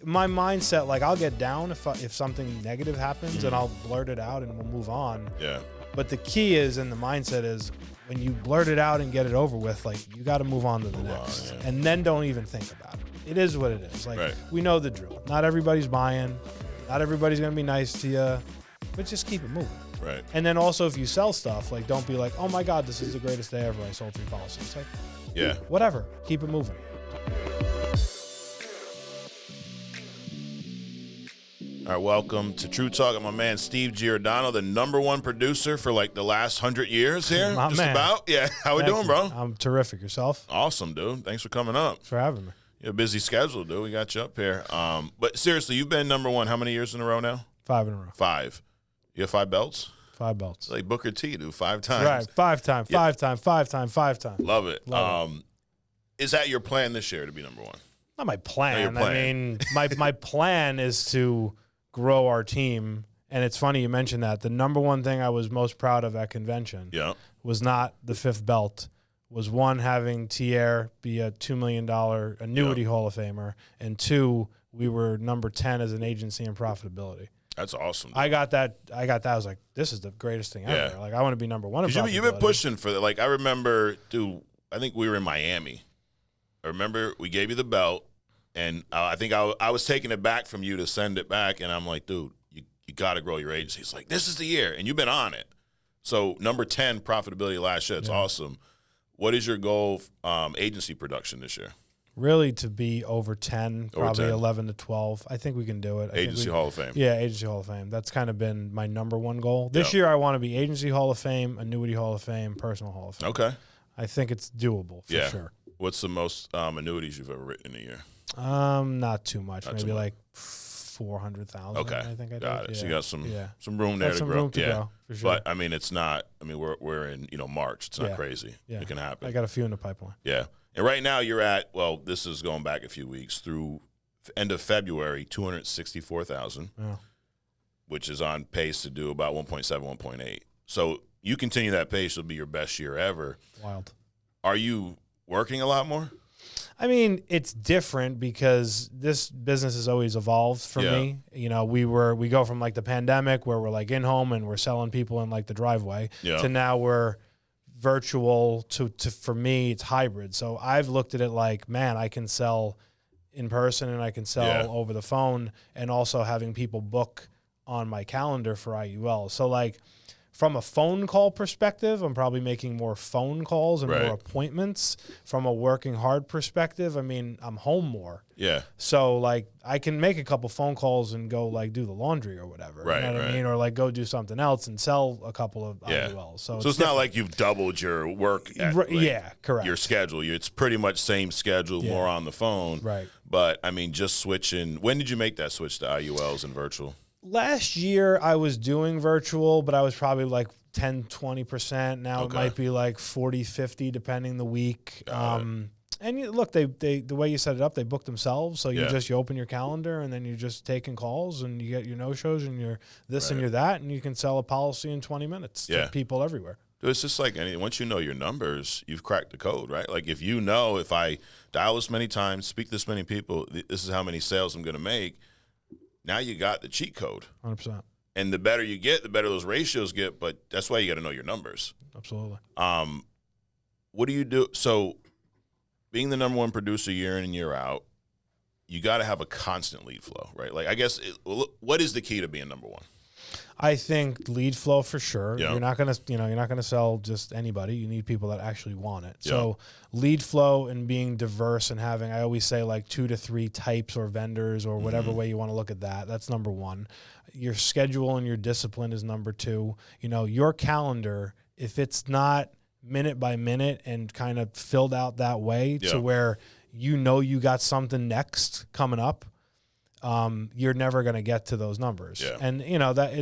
my mindset, like I'll get down if something negative happens and I'll blurt it out and we'll move on. Yeah. But the key is, and the mindset is, when you blurt it out and get it over with, like you got to move on to the next, and then don't even think about it. It is what it is. Like we know the drill. Not everybody's buying. Not everybody's gonna be nice to you, but just keep it moving. Right. And then also, if you sell stuff, like don't be like, oh my God, this is the greatest day ever. I sold 3 policies. Like, whatever. Keep it moving. All right, welcome to True Talk. I'm my man Steve Giordano, the #1 producer for like the last 100 years here. My just man. about. Yeah. How we doing, bro? I'm terrific. Yourself? Awesome, dude. Thanks for coming up. Thanks for having me. You have a busy schedule, dude. We got you up here. But seriously, you've been #1 how many years in a row now? 5 in a row. 5. You have 5 belts? 5 belts. It's like Booker T, dude. 5 times. Right. 5 times. 5 times. 5 times. 5 times. Love it. Love it. Is that your plan this year to be #1? Not my plan. Not your plan. I mean, my plan is to grow our team. And it's funny you mentioned that. The #1 thing I was most proud of at convention was not the 5th belt. Was 1, having Tier be a $2 million annuity Hall of Famer, and 2, we were number 10 as an agency in profitability. That's awesome. I got that. I was like, this is the greatest thing ever. Like, I want to be #1 in profitability. You've been pushing for that. Like, I remember, dude, I think we were in Miami. I remember we gave you the belt, and I think I was taking it back from you to send it back, and I'm like, dude, you got to grow your agency. It's like, this is the year, and you've been on it. So, number 10 profitability last year. It's awesome. What is your goal agency production this year? Really to be over 10, probably 10. 11 to 12. I think we can do it. Agency Hall of Fame. Yeah, Agency Hall of Fame. That's kind of been my #1 goal. This year I want to be Agency Hall of Fame, Annuity Hall of Fame, Personal Hall of Fame. Okay. I think it's doable for sure. What's the most annuities you've ever written in a year? Not too much. Maybe like 400,000. Okay. I think I did. Got it. Yeah. So you got some room there to grow. Room to go, for sure. But I mean, it's not. I mean, we're in March. It's not crazy. Yeah. It can happen. I got a few in the pipeline. Yeah. And right now you're at, well, this is going back a few weeks, through end of February, 264,000, which is on pace to do about 1.7, 1.8. So you continue that pace, it'll be your best year ever. Wild. Are you working a lot more? I mean, it's different because this business has always evolved for me. You know, we go from like the pandemic where we're like in home and we're selling people in like the driveway to now we're virtual to for me, it's hybrid. So I've looked at it like, man, I can sell in person and I can sell over the phone, and also having people book on my calendar for IUL. So like, from a phone call perspective, I'm probably making more phone calls and more appointments. From a working hard perspective, I mean, I'm home more. Yeah. So, like, I can make a couple phone calls and go, like, do the laundry or whatever. Right, you know what I mean? Or, like, go do something else and sell a couple of IULs. So it's not like you've doubled your work. Correct. Your schedule. It's pretty much same schedule, more on the phone. Right. But, I mean, just switching. When did you make that switch to IULs and virtual? Last year, I was doing virtual, but I was probably like 10, 20%. Now it might be like 40, 50, depending the week. And look, they the way you set it up, they book themselves. So you open your calendar and then you're just taking calls and you get your no-shows and you're this and you're that, and you can sell a policy in 20 minutes to people everywhere. Dude, it's just like once you know your numbers, you've cracked the code, right? Like if you know, if I dial this many times, speak to this many people, this is how many sales I'm going to make. Now you got the cheat code. 100%. And the better you get, the better those ratios get, but that's why you got to know your numbers. Absolutely. What do you do? So being the #1 producer year in and year out, you got to have a constant lead flow, right? Like I guess, what is the key to being #1? I think lead flow for sure. You're not gonna sell just anybody. You need people that actually want it. So lead flow and being diverse and having, I always say, like 2 to 3 types or vendors or whatever way you want to look at that. That's #1. Your schedule and your discipline is #2. You know, your calendar, if it's not minute by minute and kind of filled out that way to where you know you got something next coming up, you're never going to get to those numbers. And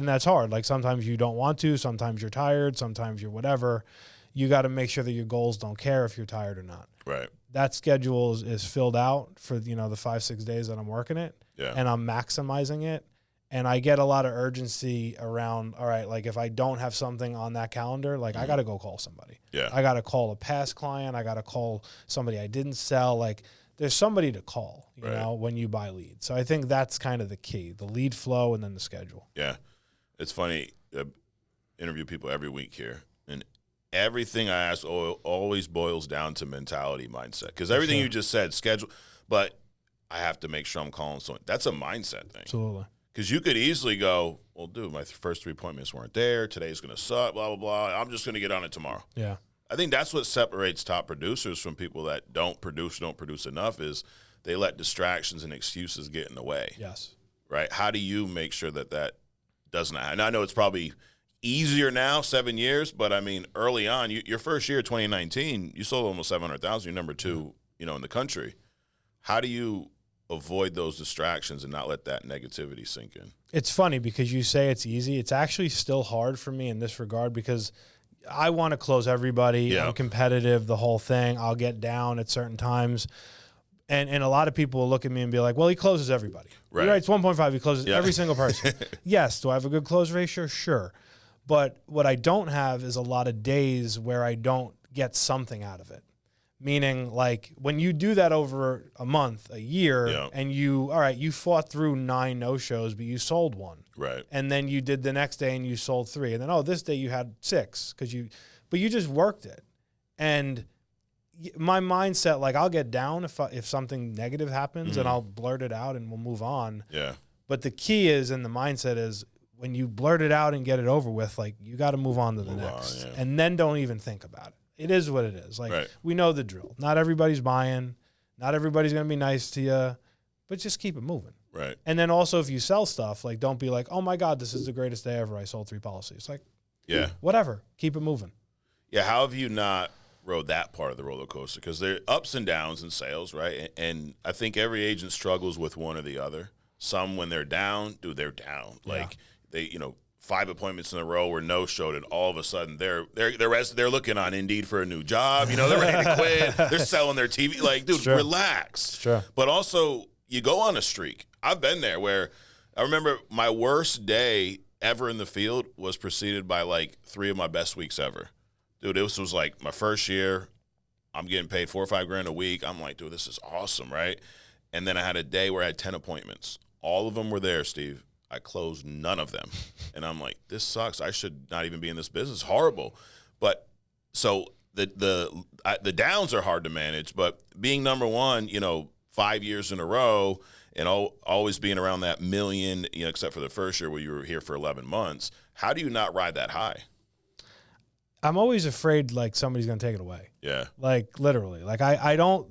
that's hard. Like sometimes you don't want to, sometimes you're tired, sometimes you're whatever. You got to make sure that your goals don't care if you're tired or not. Right. That schedule is filled out for, the 5-6 days that I'm working it, and I'm maximizing it. And I get a lot of urgency around, all right, like if I don't have something on that calendar, like I got to go call somebody. I got to call a past client. I got to call somebody I didn't sell. Like there's somebody to call, you know, when you buy leads. So I think that's kind of the key, the lead flow and then the schedule. Yeah. It's funny. I interview people every week here, and everything I ask always boils down to mentality, mindset. Because everything you just said, schedule, but I have to make sure I'm calling someone. That's a mindset thing. Absolutely. Because you could easily go, well, dude, my first 3 appointments weren't there. Today's going to suck, blah, blah, blah. I'm just going to get on it tomorrow. Yeah. I think that's what separates top producers from people that don't produce enough is they let distractions and excuses get in the way. Yes. Right? How do you make sure that doesn't happen? And I know it's probably easier now, 7 years, but I mean, early on, your first year, 2019, you sold almost 700,000. You're number 2, you know, in the country. How do you avoid those distractions and not let that negativity sink in? It's funny because you say it's easy. It's actually still hard for me in this regard because I want to close everybody. Yeah. I'm competitive, the whole thing. I'll get down at certain times. And a lot of people will look at me and be like, well, he closes everybody. Right. He writes 1.5. He closes every single person. Yes. Do I have a good close ratio? Sure. But what I don't have is a lot of days where I don't get something out of it. Meaning, like, when you do that over a month, a year, and you fought through 9 no-shows, but you sold 1. Right. And then you did the next day and you sold 3. And then, this day you had 6 but you just worked it. And my mindset, like, I'll get down if something negative happens and I'll blurt it out and we'll move on. Yeah. But the key is, and the mindset is, when you blurt it out and get it over with, like, you got to move on to the next. And then don't even think about it. It is what it is. Like, we know the drill. Not everybody's buying. Not everybody's going to be nice to you. But just keep it moving. Right. And then also, if you sell stuff, like, don't be like, oh, my God, this is the greatest day ever. I sold 3 policies. Like, whatever. Keep it moving. Yeah, how have you not rode that part of the roller coaster? Because there are ups and downs in sales, right? And I think every agent struggles with one or the other. Some, when they're down, they're down. Like, they, 5 appointments in a row were no-showed, and all of a sudden they're looking on Indeed for a new job. They're ready to quit. They're selling their TV. Like, dude, relax. Sure. But also, you go on a streak. I've been there where I remember my worst day ever in the field was preceded by, like, 3 of my best weeks ever. Dude, this was, like, my first year. I'm getting paid $4 or $5 grand a week. I'm like, dude, this is awesome, right? And then I had a day where I had 10 appointments. All of them were there, Steve. I closed none of them. And I'm like, this sucks. I should not even be in this business. Horrible. But so the downs are hard to manage, but being number 1, 5 years in a row and always being around that million, except for the first year where you were here for 11 months, how do you not ride that high? I'm always afraid, like, somebody's going to take it away. Yeah. Like, literally. Like, I don't,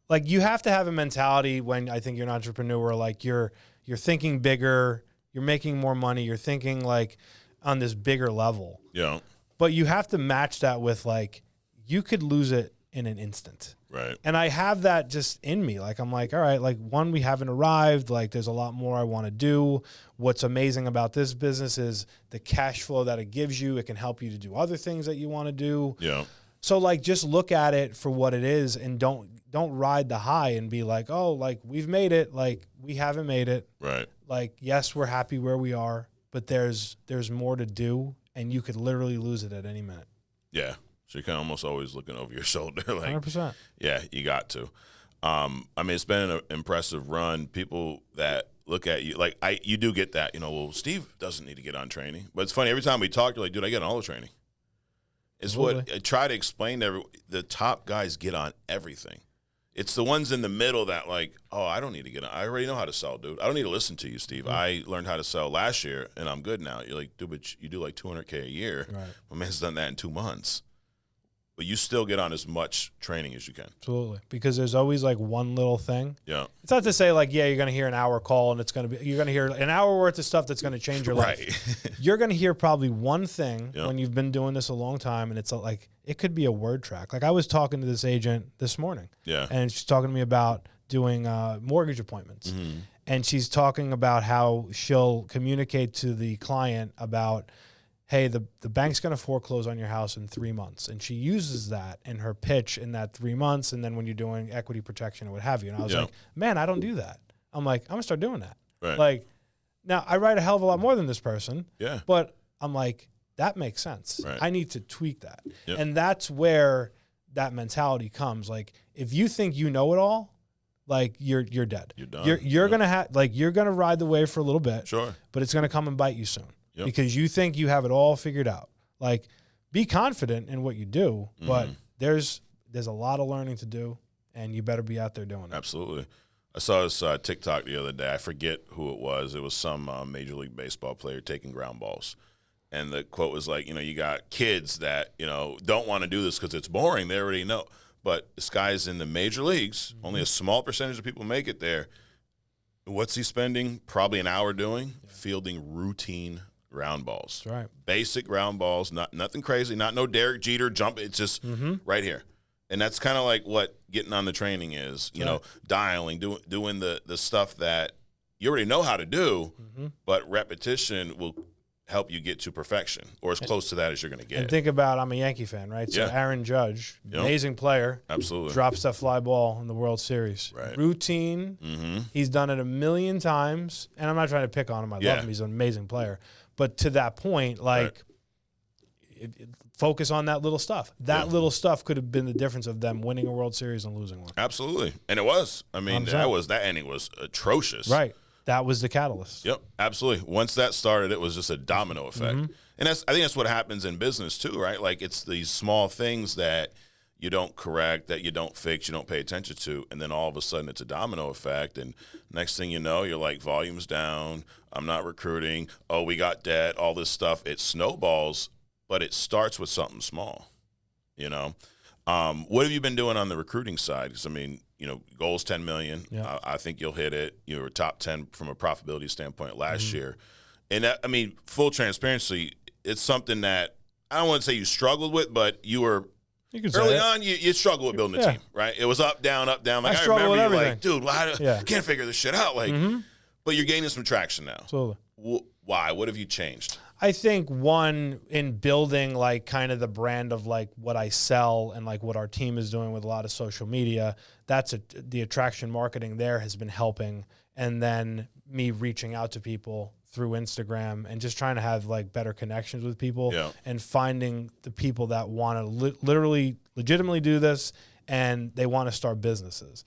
like, you have to have a mentality when I think you're an entrepreneur, like, you're thinking bigger, you're making more money, you're thinking, like, on this bigger level. Yeah. But you have to match that with, like, you could lose it in an instant. Right. And I have that just in me. Like, I'm like, all right, like, 1, we haven't arrived. Like, there's a lot more I want to do. What's amazing about this business is the cash flow that it gives you. It can help you to do other things that you want to do. Yeah. So, like, just look at it for what it is and don't ride the high and be like, oh, like, we've made it. Like, we haven't made it. Right. Like, yes, we're happy where we are, but there's more to do, and you could literally lose it at any minute. Yeah. So you're kind of almost always looking over your shoulder. Like, 100%. Yeah, you got to. I mean, it's been an impressive run. People that look at you, like, you do get that, well, Steve doesn't need to get on training. But it's funny, every time we talk, you're like, dude, I get on all the training. It's what I try to explain to everyone. The top guys get on everything. It's the ones in the middle that, like, oh, I don't need to get on. I already know how to sell, dude. I don't need to listen to you, Steve. Mm-hmm. I learned how to sell last year, and I'm good now. You're like, dude, but you do like $200K a year. Right. My man's done that in 2 months. But you still get on as much training as you can. Absolutely. Because there's always, like, one little thing. Yeah. It's not to say, like, yeah, you're going to hear an hour call and you're going to hear an hour worth of stuff that's going to change your life. Right. You're going to hear probably one thing when you've been doing this a long time, and it's like, it could be a word track. Like, I was talking to this agent this morning. Yeah. And she's talking to me about doing mortgage appointments. Mm-hmm. And she's talking about how she'll communicate to the client about, hey, the bank's going to foreclose on your house in 3 months. And she uses that in her pitch in that 3 months. And then when you're doing equity protection or what have you. And I was like, man, I don't do that. I'm like, I'm going to start doing that. Right. Like, now I write a hell of a lot more than this person. Yeah. But I'm like, that makes sense. Right. I need to tweak that. Yep. And that's where that mentality comes. Like, if you think you know it all, like you're dead. You're done. You're gonna have like you're gonna ride the wave for a little bit. Sure. But it's gonna come and bite you soon. Yep. Because you think you have it all figured out. Like, be confident in what you do, but there's a lot of learning to do, and you better be out there doing it. Absolutely. I saw this TikTok the other day. I forget who it was. It was some Major League Baseball player taking ground balls. And the quote was like, you got kids that, don't want to do this because it's boring. They already know. But this guy's in the major leagues. Only a small percentage of people make it there. What's he spending? Probably an hour doing? Fielding routine ground balls. That's right. Basic ground balls, nothing crazy, not no Derek Jeter jump. It's just right here. And that's kind of like what getting on the training is, dialing, doing the stuff that you already know how to do, but repetition will help you get to perfection or as close to that as you're going to get. And think about, I'm a Yankee fan, right? So Aaron Judge, amazing player. Absolutely. Drops that fly ball in the World Series. Right. Routine. He's done it a million times. And I'm not trying to pick on him. I love him. He's an amazing player. But to that point, focus on that little stuff. That little stuff could have been the difference of them winning a World Series and losing one. Absolutely. And it was. I mean, that ending was atrocious. Right. That was the catalyst. Yep, absolutely. Once that started, it was just a domino effect. And I think that's what happens in business too, right? Like it's these small things that you don't correct, that you don't fix, you don't pay attention to, and then all of a sudden it's a domino effect. And next thing you know, you're like, volume's down, I'm not recruiting, oh, we got debt, all this stuff. It snowballs, but it starts with something small, What have you been doing on the recruiting side? Because, goal's $10 million. Yeah. I think you'll hit it. You were top 10 from a profitability standpoint last year. And, full transparency, it's something that I don't want to say you struggled with, but you were early on, you struggled with building a team, right? It was up, down, up, down. Like, I remember you like, dude, I can't figure this shit out. Like, but you're gaining some traction now. Absolutely. Why? What have you changed? I think one, in building like kind of the brand of like what I sell and like what our team is doing with a lot of social media, the attraction marketing there has been helping. And then me reaching out to people through Instagram and just trying to have like better connections with people and finding the people that want to legitimately do this and they want to start businesses.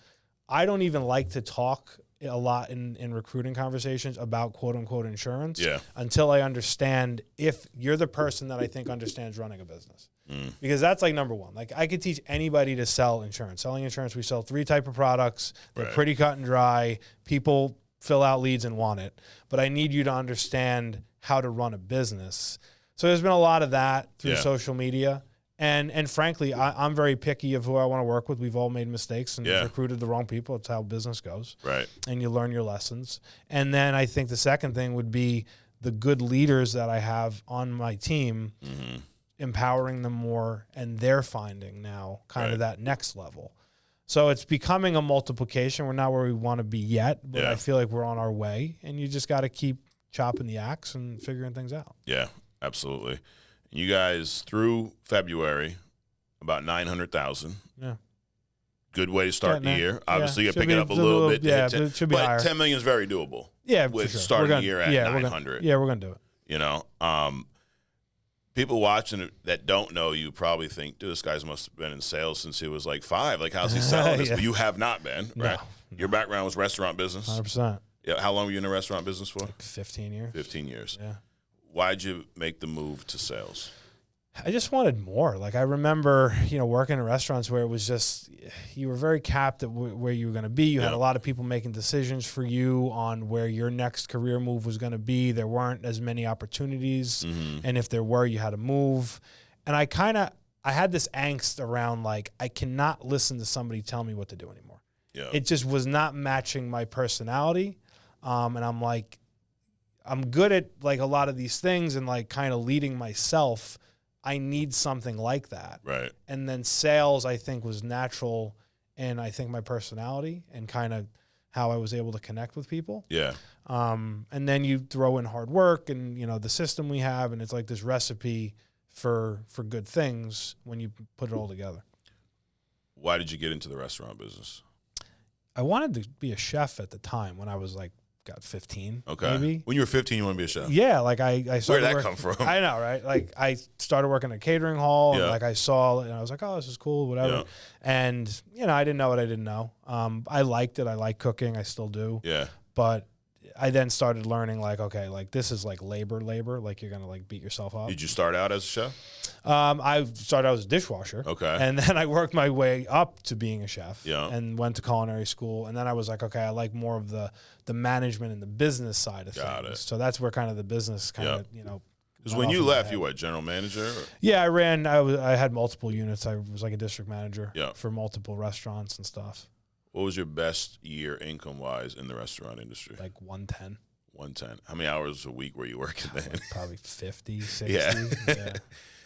I don't even like to talk a lot in recruiting conversations about quote unquote insurance until I understand if you're the person that I think understands running a business. Because that's like number one. Like I could teach anybody to sell insurance. Selling insurance, we sell 3 types of products. They're pretty cut and dry. People fill out leads and want it. But I need you to understand how to run a business. So there's been a lot of that through social media. And frankly, I'm very picky of who I want to work with. We've all made mistakes and recruited the wrong people. It's how business goes. Right. And you learn your lessons. And then I think the second thing would be the good leaders that I have on my team, empowering them more, and they're finding now kind of that next level. So it's becoming a multiplication. We're not where we want to be yet, but I feel like we're on our way. And you just got to keep chopping the axe and figuring things out. Yeah, absolutely. You guys, through February, about 900,000. Yeah. Good way to start the year. Obviously, you're picking up a little bit. Yeah, but it should be higher. 10 million is very doable. Yeah, with for sure. starting the year at 900. We're going to do it. People watching that don't know you probably think, dude, this guy's must have been in sales since he was like 5. Like, how's he selling this? But you have not been, right? No. Your background was restaurant business. 100%. Yeah. How long were you in the restaurant business for? Like 15 years. 15 years. Yeah. Why'd you make the move to sales? I just wanted more. Like I remember, working in restaurants where it was just, you were very capped at where you were going to be. You had a lot of people making decisions for you on where your next career move was going to be. There weren't as many opportunities. And if there were, you had to move. And I had this angst around like, I cannot listen to somebody tell me what to do anymore. Yeah. It just was not matching my personality. And I'm like, I'm good at like a lot of these things and like kind of leading myself. I need something like that. Right. And then sales, I think, was natural, and I think my personality and kind of how I was able to connect with people. Yeah. And then you throw in hard work and, the system we have, and it's like this recipe for good things when you put it all together. Why did you get into the restaurant business? I wanted to be a chef at the time when I was like got 15. Okay. Maybe. When you were 15, you want to be a chef? Yeah, like I started. Where'd that come from? I know, right? Like I started working at a catering hall, and Yeah. like I saw, and I was like, oh, this is cool, whatever. Yeah. And I didn't know what I didn't know. I liked it. I like cooking. I still do. Yeah. But I then started learning, like, okay, like this is like labor, like you're gonna like beat yourself up. Did you start out as a chef? I started out as a dishwasher. Okay. And then I worked my way up to being a chef. Yeah. And went to culinary school. And then I was like, okay, I like more of the management and the business side of Got things. it. So that's where kind of the business kind of, Because when you left, you what, general manager? Or? Yeah, I had multiple units. I was like a district manager Yeah. for multiple restaurants and stuff. What was your best year income-wise in the restaurant industry? Like 110. 110. How many hours a week were you working then? Probably 50, 60. Yeah. Yeah.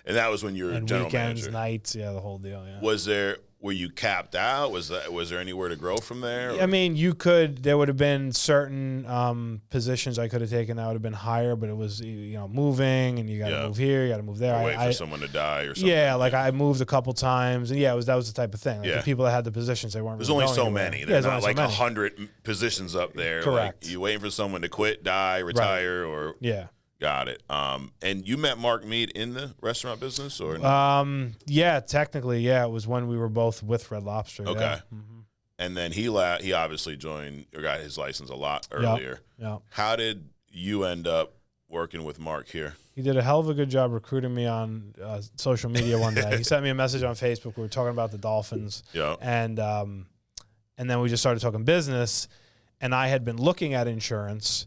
And that was when you were And general weekends, manager. nights, yeah, the whole deal, yeah. Were you capped out? Was there anywhere to grow from there? Or? I mean, there would have been certain positions I could have taken that would have been higher, but it was, moving, and you got to move here, you got to move there. Wait for someone to die or something. Yeah, like I moved a couple times, and that was the type of thing. Like the people that had the positions, they weren't. There's really only so going many. anywhere. There's not like 100 positions up there. Correct. Like, you waiting for someone to quit, die, retire, or Got it. And you met Mark Mead in the restaurant business, or no? Yeah, technically, yeah. It was when we were both with Red Lobster. Okay. Yeah. Mm-hmm. And then he obviously joined or got his license a lot earlier. Yeah. How did you end up working with Mark here? He did a hell of a good job recruiting me on social media one day. He sent me a message on Facebook. We were talking about the Dolphins. Yeah. And then we just started talking business. And I had been looking at insurance.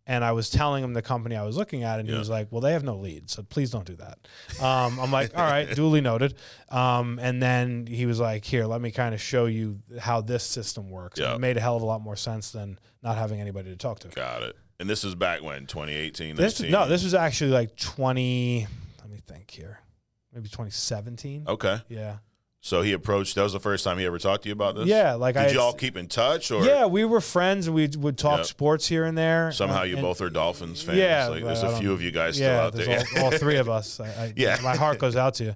And I was telling him the company I was looking at, and he was like, well, they have no leads, so please don't do that. I'm like, all right, duly noted. And then he was like, here, let me kind of show you how this system works. And it made a hell of a lot more sense than not having anybody to talk to. Got it. And this is back when, 2018, this was actually like let me think here, maybe 2017. Okay. Yeah. So he approached. That was the first time he ever talked to you about this. Yeah, like did you all keep in touch? Or yeah, we were friends, and we would talk sports here and there. Somehow you both are Dolphins fans. Yeah, like, there's a few of you guys still out there. All three of us. My heart goes out to you.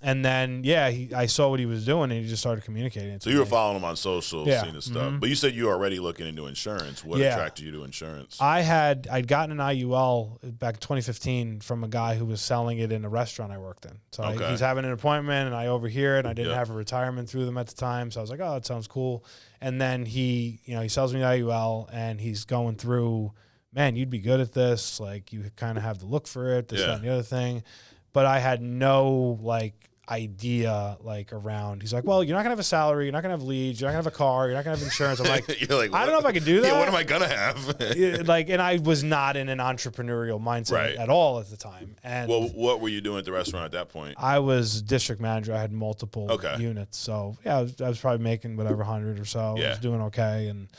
And then I saw what he was doing, and he just started communicating. So you were following him on social, seeing his stuff. Mm-hmm. But you said you were already looking into insurance. What attracted you to insurance? I'd gotten an IUL back in 2015 from a guy who was selling it in a restaurant I worked in. So he's having an appointment, and I overhear it, and I didn't have a retirement through them at the time. So I was like, oh, that sounds cool. And then he sells me the IUL, and he's going through, man, you'd be good at this. Like, you kind of have the look for it, this, that, and the other thing. But I had no, idea around. He's like, well, you're not gonna have a salary, you're not gonna have leads, you're not gonna have a car, you're not gonna have insurance. I'm like, you're like, I don't know if I can do that. Yeah, what am I gonna have? And I was not in an entrepreneurial mindset at all at the time. And well, what were you doing at the restaurant at that point? I was district manager. I had multiple units, so I was probably making whatever 100 or so. I was doing okay, and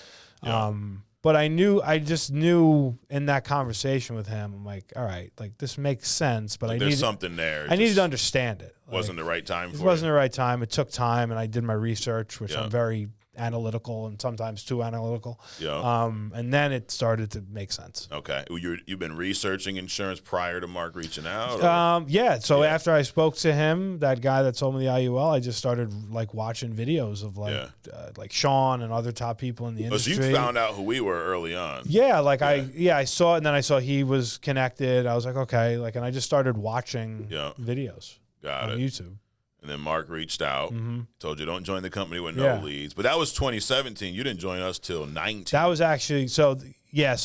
but I just knew in that conversation with him, I'm like, all right, this makes sense, but there's something there. I needed to understand it. Wasn't the right time for it. It wasn't the right time. It took time, and I did my research, which I'm very analytical and sometimes too analytical. Yeah. And then it started to make sense. Okay. You've been researching insurance prior to Mark reaching out? So after I spoke to him, that guy that sold me the IUL, I just started watching videos of like Sean and other top people in the industry. So you found out who we were early on. Yeah. I saw it, and then I saw he was connected. I was like, okay. And I just started watching videos on YouTube. And then Mark reached out, told you don't join the company with no leads. But that was 2017. You didn't join us till 19. That was actually so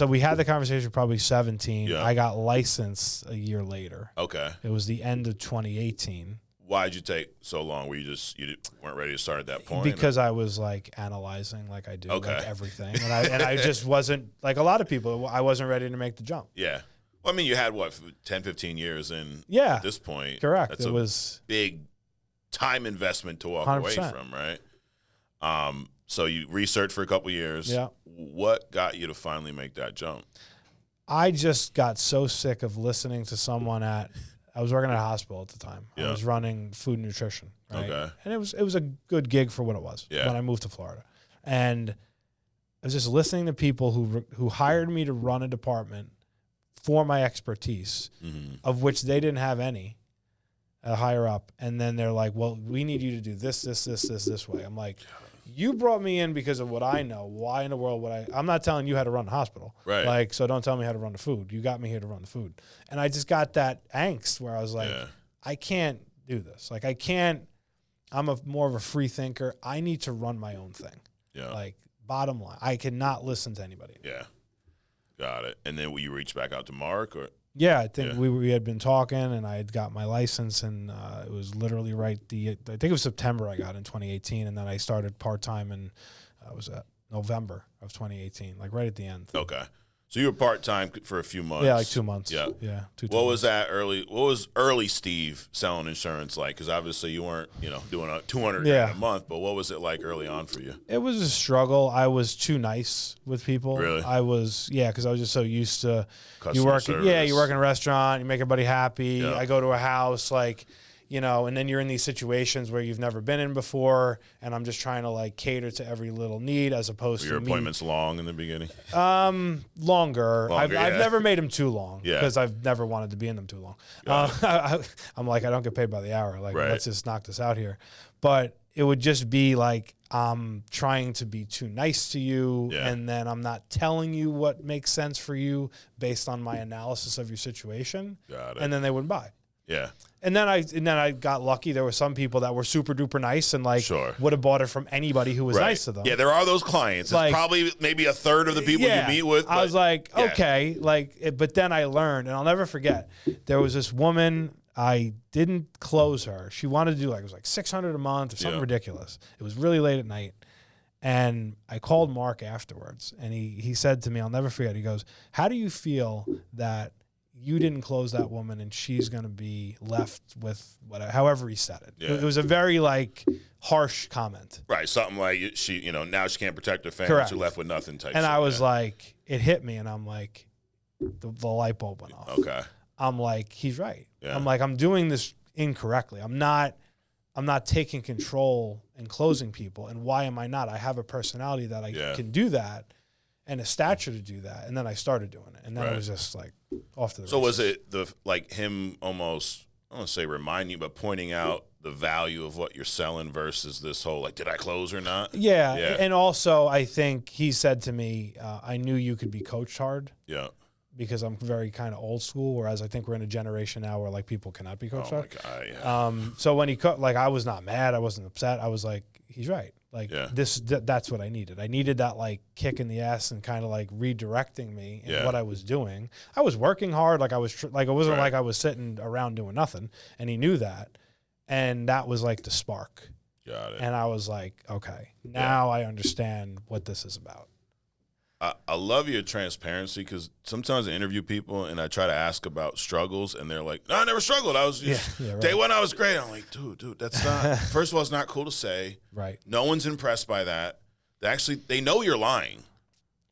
we had the conversation probably 17. Yeah. I got licensed a year later. Okay. It was the end of 2018. Why'd you take so long? Were you weren't ready to start at that point? Because I was analyzing like I do everything. And I just wasn't like a lot of people, I wasn't ready to make the jump. Yeah. Well, I mean, you had 10, 15 years in at this point. Correct. That's was big time investment to walk 100%. Away from, right? So you researched for a couple years. Yeah. What got you to finally make that jump? I just got so sick of listening to someone I was working at a hospital at the time. I was running food and nutrition, right? Okay. And it was a good gig for what it was when I moved to Florida. And I was just listening to people who hired me to run a department for my expertise, of which they didn't have any. Higher up, and then they're like, well, we need you to do this way. I'm like, You brought me in because of what I know. Why in the world would I? I'm not telling you how to run the hospital. Right. Like, so don't tell me how to run the food. You got me here to run the food. And I just got that angst where I was like, I can't do this. Like, I can't. I'm more of a free thinker. I need to run my own thing. Yeah. Like, bottom line, I cannot listen to anybody. Yeah. Got it. And then will you reach back out to Mark or? Yeah, I think we had been talking, and I had got my license, and it was literally I think it was September I got in 2018, and then I started part-time in, was that November of 2018, like right at the end. Okay. So you were part-time for a few months. Yeah, like 2 months. Yeah. Yeah. What was that early? What was early Steve selling insurance like? Because obviously you weren't, doing a $200 a month. But what was it like early on for you? It was a struggle. I was too nice with people. Really? I was, because I was just so used to Customer service. you work in a restaurant, you make everybody happy. Yeah. I go to a house, like, and then you're in these situations where you've never been in before, and I'm just trying to like cater to every little need as opposed to your appointments long in the beginning? Longer. I've never made them too long because I've never wanted to be in them too long. I'm like, I don't get paid by the hour. Like, let's just knock this out here. But it would just be like, I'm trying to be too nice to you, and then I'm not telling you what makes sense for you based on my analysis of your situation. Got it. And then they wouldn't buy. Yeah. And then I got lucky. There were some people that were super duper nice and like would have bought it from anybody who was nice to them. Yeah, there are those clients. It's probably maybe a third of the people you meet with. I was like, okay, but then I learned, and I'll never forget. There was this woman. I didn't close her. She wanted to do it was like $600 a month or something ridiculous. It was really late at night. And I called Mark afterwards, and he said to me, I'll never forget. He goes, "How do you feel that you didn't close that woman and she's going to be left with whatever," however he said it. Yeah. It was a very harsh comment. Right. Something like she, now she can't protect her family. Correct. She's left with nothing type. And I was like, it hit me, and I'm like, the light bulb went off. Okay. I'm like, he's right. Yeah. I'm like, I'm doing this incorrectly. I'm not taking control and closing people. And why am I not? I have a personality that I can do that and a stature to do that. And then I started doing it. And then it was just like off to the races. So was it him almost, I don't want to say remind you, but pointing out the value of what you're selling versus this whole, did I close or not? Yeah. And also I think he said to me, I knew you could be coached hard. Yeah. Because I'm very kind of old school, whereas I think we're in a generation now where people cannot be coached hard. Oh my God, yeah. So when he I was not mad, I wasn't upset. I was like, he's right. That's what I needed. I needed that kick in the ass and kind of redirecting me in what I was doing. I was working hard. It wasn't like I was sitting around doing nothing, and he knew that. And that was the spark. Got it. And I was like, okay, now I understand what this is about. I love your transparency because sometimes I interview people and I try to ask about struggles and they're like, "No, I never struggled. I was day one, I was great." I'm like, dude, that's not. First of all, it's not cool to say. Right. No one's impressed by that. They know you're lying.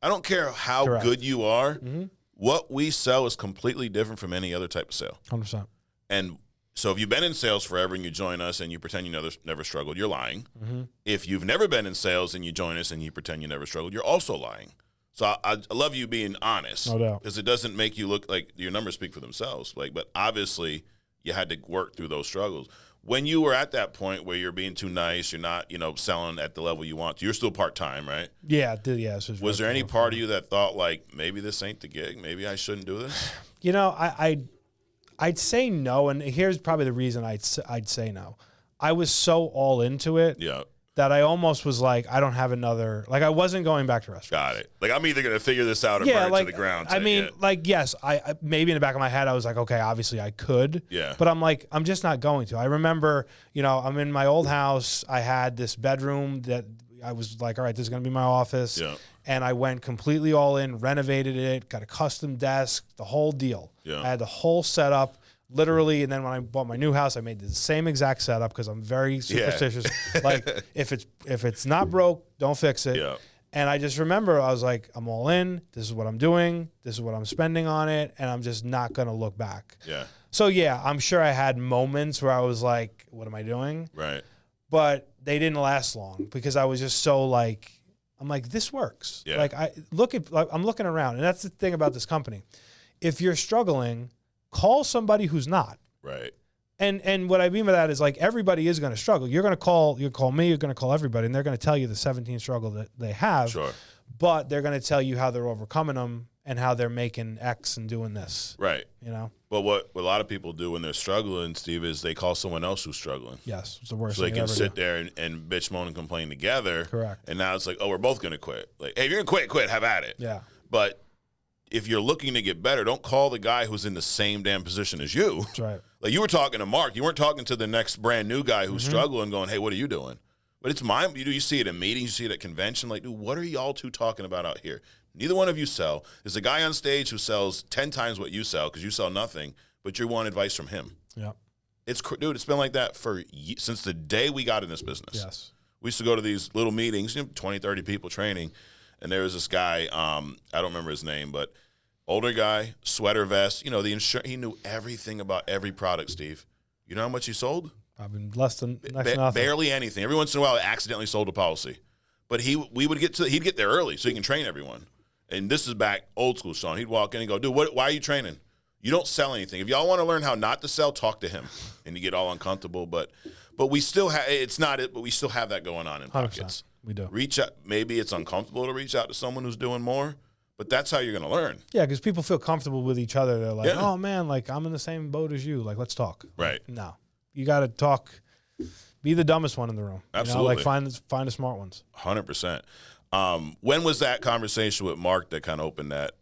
I don't care how good you are. Mm-hmm. What we sell is completely different from any other type of sale. 100%. And so if you've been in sales forever and you join us and you pretend you never struggled, you're lying. Mm-hmm. If you've never been in sales and you join us and you pretend you never struggled, you're also lying. So I love you being honest. No doubt. Because it doesn't make you look like your numbers speak for themselves. But obviously you had to work through those struggles. When you were at that point where you're being too nice, you're not, selling at the level you want to, you're still part-time, right? Yeah. Was there any part of you that thought maybe this ain't the gig? Maybe I shouldn't do this? I'd say no. And here's probably the reason I'd say no. I was so all into it. Yeah. That I almost was I don't have another, I wasn't going back to restaurants. Got it. I'm either going to figure this out or burn it to the ground. Yes, I maybe in the back of my head, I was like, okay, obviously I could. Yeah. But I'm just not going to. I remember, I'm in my old house. I had this bedroom that I was like, all right, this is going to be my office. Yeah. And I went completely all in, renovated it, got a custom desk, the whole deal. Yeah. I had the whole setup. Literally, and then when I bought my new house, I made the same exact setup because I'm very superstitious. If it's not broke, don't fix it. Yeah. And I just remember I was like, I'm all in. This is what I'm doing. This is what I'm spending on it, and I'm just not gonna look back. Yeah. So I'm sure I had moments where I was like, what am I doing? Right. But they didn't last long because I was just so I'm like, this works. Yeah. I'm looking around, and that's the thing about this company. If you're struggling, call somebody who's not. Right. And what I mean by that is like everybody is going to struggle. You're going to call me, you're going to call everybody, and they're going to tell you the 17 struggle that they have. Sure. But they're going to tell you how they're overcoming them and how they're making X and doing this. Right. You know? But what a lot of people do when they're struggling, Steve, is they call someone else who's struggling. Yes, it's the worst. So they can sit there and bitch, moan, and complain together. Correct. And now it's like, oh, we're both going to quit. Like, hey, if you're going to quit, have at it. Yeah. But if you're looking to get better, don't call the guy who's in the same damn position as you. That's right. Like you were talking to Mark. You weren't talking to the next brand new guy who's struggling going, hey, what are you doing? But it's mine. You see it in meetings. You see it at convention. Like, dude, what are y'all two talking about out here? Neither one of you sell. There's a guy on stage who sells 10 times what you sell because you sell nothing, but you want advice from him. Yeah. Dude, it's been like that since the day we got in this business. Yes. We used to go to these little meetings, 20, 30 people training, and there was this guy, I don't remember his name, but older guy, sweater vest, the insurance. He knew everything about every product, Steve. You know how much he sold? Probably less than nothing. Barely anything. Every once in a while, I accidentally sold a policy. But he'd get there early so he can train everyone. And this is back old school, Sean. He'd walk in and go, dude, why are you training? You don't sell anything. If y'all want to learn how not to sell, talk to him. And you get all uncomfortable. But we still have, it's not it, but we still have that going on in pockets. We do. Reach out. Maybe it's uncomfortable to reach out to someone who's doing more. But that's how you're going to learn. Yeah, because people feel comfortable with each other. They're like, oh, man, like I'm in the same boat as you. Like, let's talk. Right. No. You got to talk. Be the dumbest one in the room. Absolutely. Find the smart ones. 100%. When was that conversation with Mark that kind of opened that,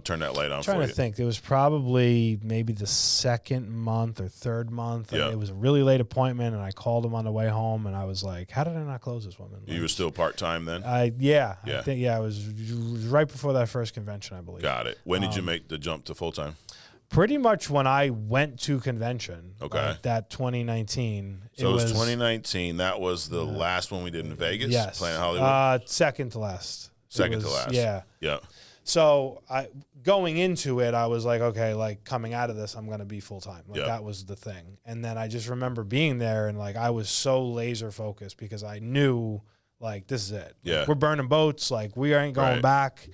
turned that light on for you? I'm trying to think. It was probably maybe the second month or third month. Yeah. It was a really late appointment, and I called him on the way home, and I was like, how did I not close this woman? You were still part-time then? Yeah. I think, it was right before that first convention, I believe. Got it. When did you make the jump to full-time? Pretty much when I went to convention. Okay. That 2019. So it was 2019. That was the last one we did in Vegas? Yes. Planet Hollywood? Second to last. Second to last. Yeah. Yeah. So going into it, I was like, okay, like coming out of this, I'm going to be full-time. Like that was the thing. And then I just remember being there and like I was so laser focused because I knew like this is it. Yeah. Like, we're burning boats. Like we ain't going back.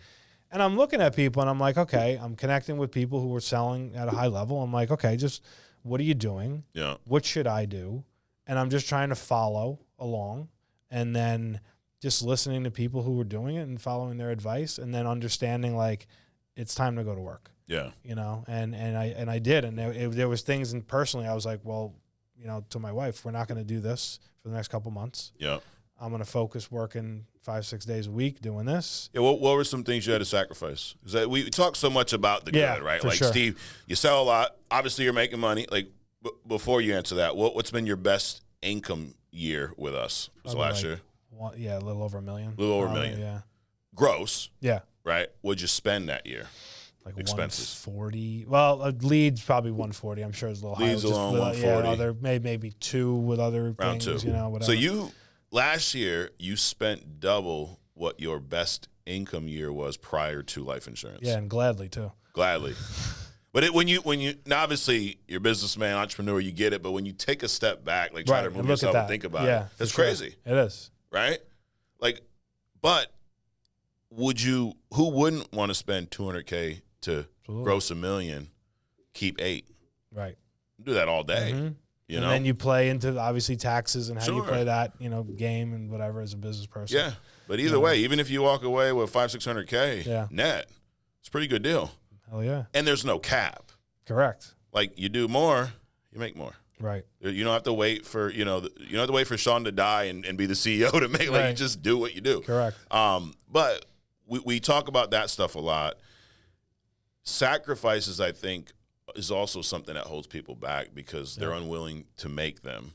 And I'm looking at people and I'm like, okay, I'm connecting with people who were selling at a high level. I'm like, okay, just what are you doing? Yeah. What should I do? And I'm just trying to follow along and then just listening to people who were doing it and following their advice and then understanding like it's time to go to work. Yeah. And I did. And there was things, and personally I was like, well, to my wife, we're not going to do this for the next couple months. Yeah. I'm going to focus working 5-6 days a week doing this. Yeah. What were some things you had to sacrifice? Because we talk so much about the good, right? Like, sure. Steve, you sell a lot. Obviously, you're making money. Like, before you answer that, what's been your best income year with us? Was last year? Yeah, a little over $1 million. A little over $1 million. Yeah. Gross. Yeah. Right? What'd you spend that year? Like expenses. 140. Well, leads probably 140. I'm sure it's a little higher. Leads alone 140. Yeah, maybe 2 with other Round things. 2. Whatever. So last year you spent double what your best income year was prior to life insurance. Yeah, and gladly too. Gladly. But when you now obviously you're a businessman, entrepreneur, you get it. But when you take a step back, like try to remove yourself and think about it, that's crazy. It is. Right? Like, but who wouldn't want to spend $200K to gross $1 million, keep 8? Right. Do that all day. Mm-hmm. And then you play into obviously taxes and how you play that, game and whatever as a business person. Yeah. But either way, even if you walk away with $500-600K net, it's a pretty good deal. Hell yeah. And there's no cap. Correct. Like you do more, you make more. Right. You don't have to wait for, you don't have to wait for Sean to die and be the CEO to make, like, you just do what you do. Correct. But we talk about that stuff a lot. Sacrifices, I think, is also something that holds people back because they're unwilling to make them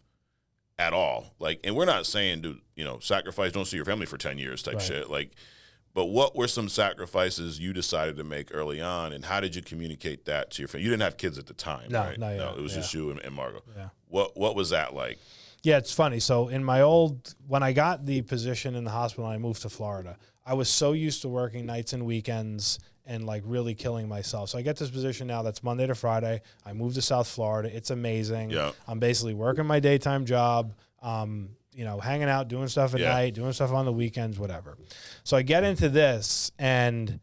at all. Like, and we're not saying, dude, sacrifice, don't see your family for 10 years type shit. Like, but what were some sacrifices you decided to make early on, and how did you communicate that to your family? You didn't have kids at the time, right? No, it was just you and Margot. Yeah. What was that like? Yeah, it's funny. So when I got the position in the hospital and I moved to Florida, I was so used to working nights and weekends and like really killing myself. So I get this position now that's Monday to Friday. I moved to South Florida. It's amazing. Yeah. I'm basically working my daytime job, hanging out, doing stuff at night, doing stuff on the weekends, whatever. So I get into this and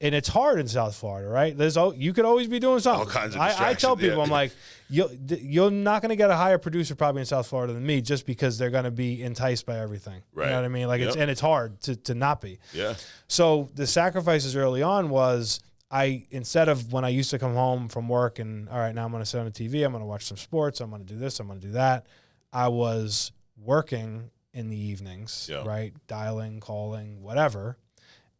and it's hard in South Florida, right? You could always be doing something. All kinds of I tell people, yeah. I'm like, you're not going to get a higher producer probably in South Florida than me, just because they're going to be enticed by everything. Right. You know what I mean? Like it's hard to not be. Yeah. So the sacrifices early on was instead of when I used to come home from work and all right, now I'm going to sit on the TV, I'm going to watch some sports, I'm going to do this, I'm going to do that. I was working in the evenings, right? Dialing, calling, whatever.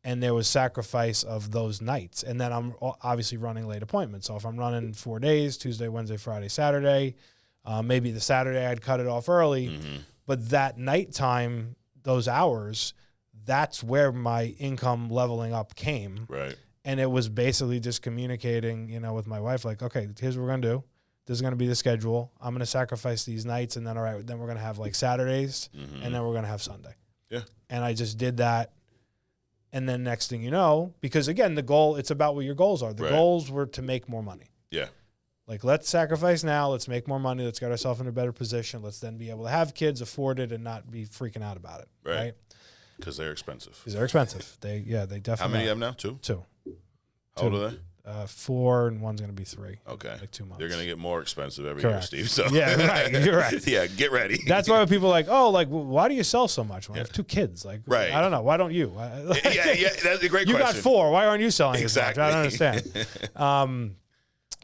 And there was sacrifice of those nights. And then I'm obviously running late appointments. So if I'm running 4 days, Tuesday, Wednesday, Friday, Saturday, maybe the Saturday I'd cut it off early. Mm-hmm. But that nighttime, those hours, that's where my income leveling up came. Right. And it was basically just communicating, with my wife, like, okay, here's what we're going to do. This is going to be the schedule. I'm going to sacrifice these nights. And then, all right, then we're going to have like Saturdays and then we're going to have Sunday. Yeah. And I just did that. And then next thing you know, because again, the goal, it's about what your goals are. The goals were to make more money. Yeah. Like, let's sacrifice now. Let's make more money. Let's get ourselves in a better position. Let's then be able to have kids, afford it, and not be freaking out about it. Right. Because they're expensive. Because they're expensive. They definitely. How many you have now? Two? Two. How old are they? 4 and one's going to be 3. Okay. Like 2 months. They're going to get more expensive every Correct. year, Steve. So. Yeah, right. You're right. Yeah, get ready. That's why people are like, oh, like, why do you sell so much? Well, I have 2 kids. Like, right. I don't know. Why don't you? Yeah, that's a great question. You got 4. Why aren't you selling exactly. as much? I don't understand.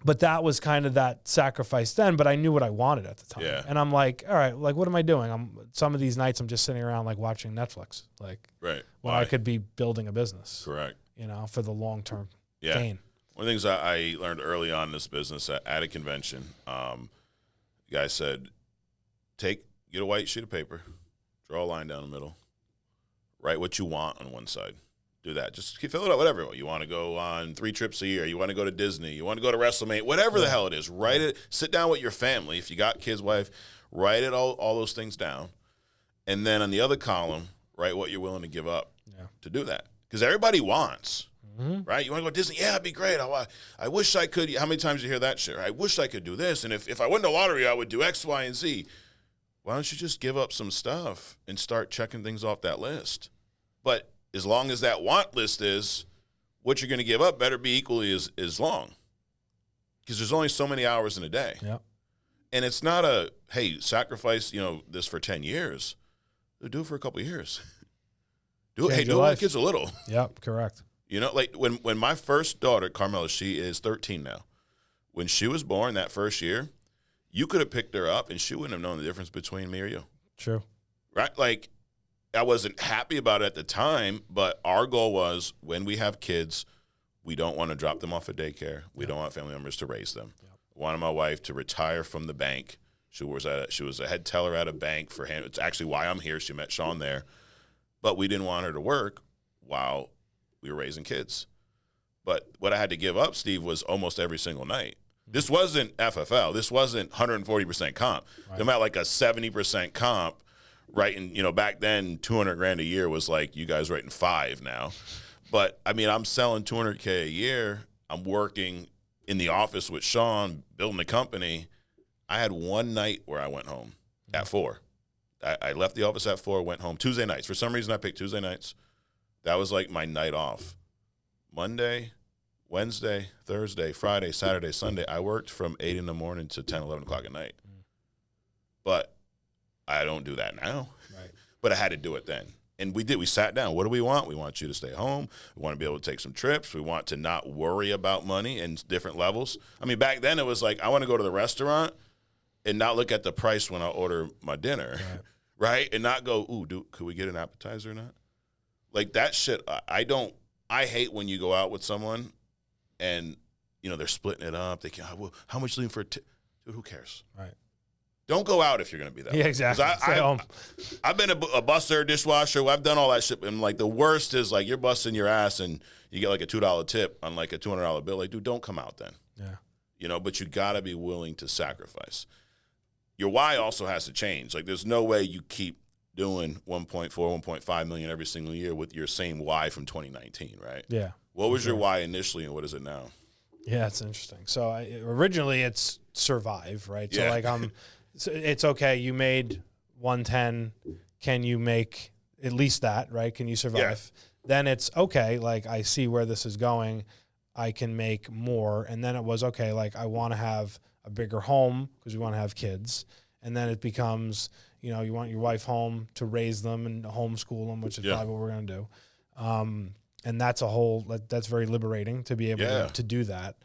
But that was kind of that sacrifice then, but I knew what I wanted at the time. Yeah. And I'm like, all right, like, what am I doing? Some of these nights I'm just sitting around like watching Netflix. Like, right. When I could be building a business. Correct. For the long-term gain. gain. One of the things I learned early on in this business at a convention, the guy said, get a white sheet of paper, draw a line down the middle, write what you want on one side. Do that. Just fill it out, whatever. You want to go on 3 trips a year. You want to go to Disney. You want to go to WrestleMania. Whatever the hell it is, write it. Sit down with your family. If you got kids, wife, write it all those things down. And then on the other column, write what you're willing to give up to do that. Because everybody wants. Mm-hmm. Right? You want to go to Disney? Yeah, it'd be great. I wish I could. How many times do you hear that shit? I wish I could do this. And if I won the lottery, I would do X, Y, and Z. Why don't you just give up some stuff and start checking things off that list? But as long as that want list is, what you're going to give up better be equally as long. Because there's only so many hours in a day. Yep. And it's not hey, sacrifice, this for 10 years. Do it for a couple of years. Do it when the kids are little. Yep, correct. Like when my first daughter, Carmela, she is 13 now. When she was born that first year, you could have picked her up and she wouldn't have known the difference between me or you. True. Right? Like, I wasn't happy about it at the time, but our goal was when we have kids, we don't want to drop them off at daycare. We don't want family members to raise them. Yep. I wanted my wife to retire from the bank. She was a head teller at a bank for him. It's actually why I'm here. She met Sean there. But we didn't want her to work while we were raising kids. But what I had to give up, Steve, was almost every single night. This wasn't FFL. This wasn't 140% comp. Right. I'm at like a 70% comp, right? And, back then, $200,000 a year was like you guys writing 5 now. But, I mean, I'm selling $200K a year. I'm working in the office with Sean, building the company. I had one night where I went home at 4. I left the office at 4, went home Tuesday nights. For some reason, I picked Tuesday nights. That was like my night off. Monday, Wednesday, Thursday, Friday, Saturday, Sunday, I worked from 8 in the morning to 10, 11 o'clock at night. But I don't do that now. Right. But I had to do it then. And we did. We sat down. What do we want? We want you to stay home. We want to be able to take some trips. We want to not worry about money in different levels. I mean, back then it was like I want to go to the restaurant and not look at the price when I order my dinner, right? And not go, could we get an appetizer or not? Like that shit, I hate when you go out with someone and, they're splitting it up. They can, well, how much leave for a tip? Dude, who cares? Right. Don't go out if you're going to be that way. Yeah, exactly. I've been a busser, dishwasher. I've done all that shit. And, like, the worst is, like, you're busting your ass and you get, like, a $2 tip on, like, a $200 bill. Like, dude, don't come out then. Yeah. But you got to be willing to sacrifice. Your why also has to change. Like, there's no way you keep doing 1.4, 1.5 million every single year with your same why from 2019, right? Yeah. What was your why initially and what is it now? Yeah, it's interesting. So originally it's survive, right? So like it's okay. You made 110. Can you make at least that, right? Can you survive? then it's okay. Like I see where this is going. I can make more. And then it was okay. Like I want to have a bigger home because we want to have kids. And then it becomes, you know, you want your wife home to raise them and homeschool them, which is probably what we're going to do. And that's that's very liberating to be able to do that.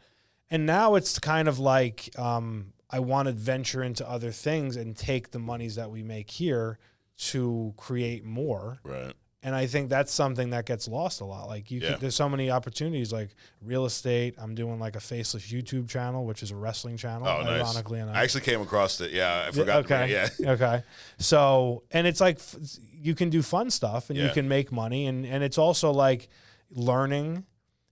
And now it's kind of like, I want to venture into other things and take the monies that we make here to create more. Right. And I think that's something that gets lost a lot. Like there's so many opportunities, like real estate. I'm doing like a faceless YouTube channel, which is a wrestling channel. Oh, nice. Ironically enough, I actually came across it. Yeah, I forgot. Okay. Okay. So, and it's like you can do fun stuff and you can make money, and it's also like learning.